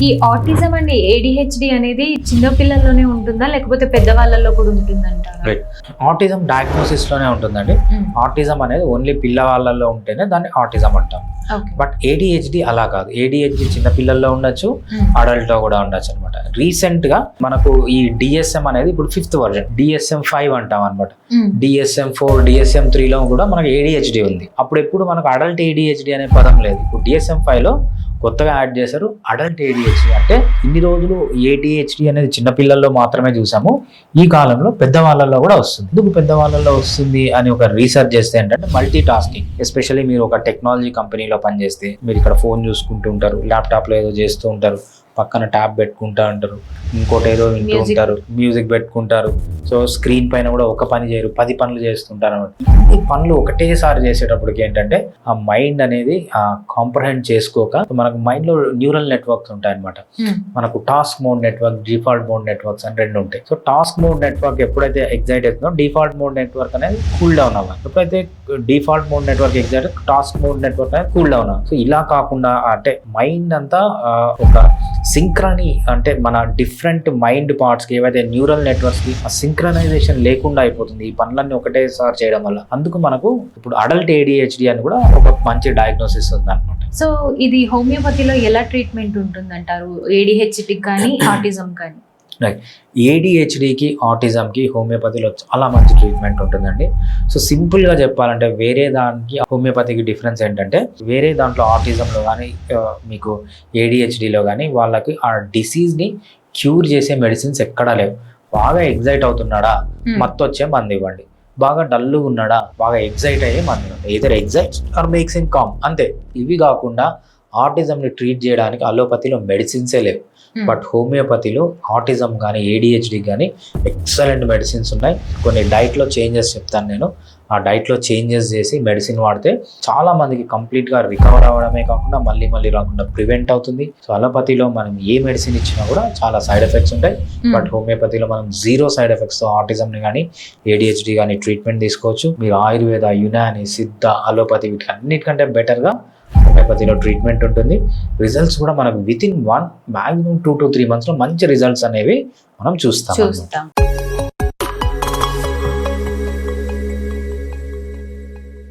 ఈ autism and ADHD అనేది చిన్న పిల్లల్లోనే ఉంటుందా లేకపోతే పెద్దవాళ్ళలో కూడా ఉంటుందంటారా? ఆటిజం డయాగ్నోసిస్ లోనే ఉంటుందండి. ఆటిజం అనేది ఓన్లీ పిల్లవాళ్ళలో ఉంటేనే దాన్ని ఆటిజం అంటాం. బట్ ADHD అలా కాదు. ADHD చిన్న పిల్లల్లో ఉండొచ్చు, అడల్ట్ లో కూడా ఉండొచ్చు అనమాట. రీసెంట్ గా మనకు ఈ DSM అనేది ఇప్పుడు 5th వర్జన్, DSM-5 అంటాం అనమాట. DSM-4, DSM-3 లో కూడా మనకు ADHD ఉంది. అప్పుడు ఎప్పుడు మనకు అడల్ట్ ADHD అనే పదం లేదు. ఇప్పుడు DSM-5 లో కొత్తగా యాడ్ చేశారు అడల్ట్ ADHD. అంటే ఇన్ని రోజులు ADHD అనేది చిన్న పిల్లల్లో మాత్రమే చూసాము, ఈ కాలంలో పెద్దవాళ్ళలో కూడా వస్తుంది. ఎందుకు పెద్దవాళ్ళలో వస్తుంది అని ఒక రీసెర్చ్ చేస్తే ఏంటంటే మల్టీ టాస్కింగ్. ఎస్పెషల్లీ మీరు ఒక టెక్నాలజీ కంపెనీలో పనిచేస్తే మీరు ఇక్కడ ఫోన్ చూసుకుంటూ ఉంటారు, ల్యాప్టాప్లో ఏదో చేస్తూ ఉంటారు, పక్కన ట్యాబ్ పెట్టుకుంటా ఉంటారు, ఇంకోటి ఏదో వింటూ ఉంటారు, మ్యూజిక్ పెట్టుకుంటారు. సో స్క్రీన్ పైన కూడా ఒక పని చేయరు, 10 పనులు చేస్తుంటారు అనమాట. ఈ పనులు ఒకటేసారి చేసేటప్పటికి ఏంటంటే ఆ మైండ్ అనేది కాంప్రహెండ్ చేసుకోక మనకు మైండ్ లో న్యూరల్ నెట్వర్క్స్ ఉంటాయి అనమాట. మనకు task mode network, default mode networks అని 2 ఉంటాయి. సో టాస్క్ మోడ్ నెట్వర్క్ ఎప్పుడైతే ఎగ్జైట్ అవుతుందో డిఫాల్ట్ మోడ్ నెట్వర్క్ అనేది కూల్ డౌన్ అవ్వాలి. ఎప్పుడైతే default mode network excite task mode network అనేది కూల్ డౌన్ అవ్వాలి. సో ఇలా కాకుండా అంటే మైండ్ అంతా ఒక సింక్రనీ, అంటే మన డిఫరెంట్ మైండ్ పార్ట్స్కి ఏవైతే న్యూరల్ నెట్వర్క్స్కి ఆ సింక్రనైజేషన్ లేకుండా అయిపోతుంది ఈ పనులన్నీ ఒకటేసారి చేయడం వల్ల. అందుకు మనకు ఇప్పుడు అడల్ట్ ADHD అని కూడా ఒక మంచి డయాగ్నోసిస్ ఉంది అనమాట. సో ఇది హోమియోపతిలో ఎలా ట్రీట్మెంట్ ఉంటుందంటారు, ADHD కానీ ఆటిజం కానీ? రైట్, ADHDకి ఆటిజంకి హోమియోపతిలో చాలా మంచి ట్రీట్మెంట్ ఉంటుందండి. సో సింపుల్గా చెప్పాలంటే వేరే దానికి హోమియోపతికి డిఫరెన్స్ ఏంటంటే వేరే దాంట్లో ఆటిజంలో కానీ మీకు ADHDలో కానీ వాళ్ళకి ఆ డిసీజ్ని క్యూర్ చేసే మెడిసిన్స్ ఎక్కడా లేవు. బాగా ఎగ్జైట్ అవుతున్నాడా, మత్తు వచ్చే మందు ఇవ్వండి. బాగా డల్గా ఉన్నాడా, బాగా ఎగ్జైట్ అయ్యే మందు ఇవ్వండి. Either excite or makes him calm, అంతే. ఇవి కాకుండా ఆటిజంని ట్రీట్ చేయడానికి అలోపతిలో మెడిసిన్సే లేవు. బట్ హోమియోపతిలో ఆటిజం కానీ ADHD కానీ ఎక్సలెంట్ మెడిసిన్స్ ఉన్నాయి. కొన్ని డైట్లో చేంజెస్ చెప్తాను నేను. ఆ డైట్లో చేంజెస్ చేసి మెడిసిన్ వాడితే చాలా మందికి కంప్లీట్గా రికవర్ అవ్వడమే కాకుండా మళ్ళీ రాకుండా ప్రివెంట్ అవుతుంది. సో అలోపతిలో మనం ఏ మెడిసిన్ ఇచ్చినా కూడా చాలా సైడ్ ఎఫెక్ట్స్ ఉంటాయి. బట్ హోమియోపతిలో మనం 0 సైడ్ ఎఫెక్ట్స్తో ఆటిజంని కానీ ADHD కానీ ట్రీట్మెంట్ తీసుకోవచ్చు. మీరు ఆయుర్వేద, యునాని, సిద్ధ, అలోపతి వీటి అన్నిటికంటే బెటర్గా హోమియోపతిలో ట్రీట్మెంట్ ఉంటుంది. రిజల్ట్స్ కూడా మనకు వితిన్ 1 maximum 2 to 3 months లో మంచి రిజల్ట్స్ అనేవి మనం చూస్తాం.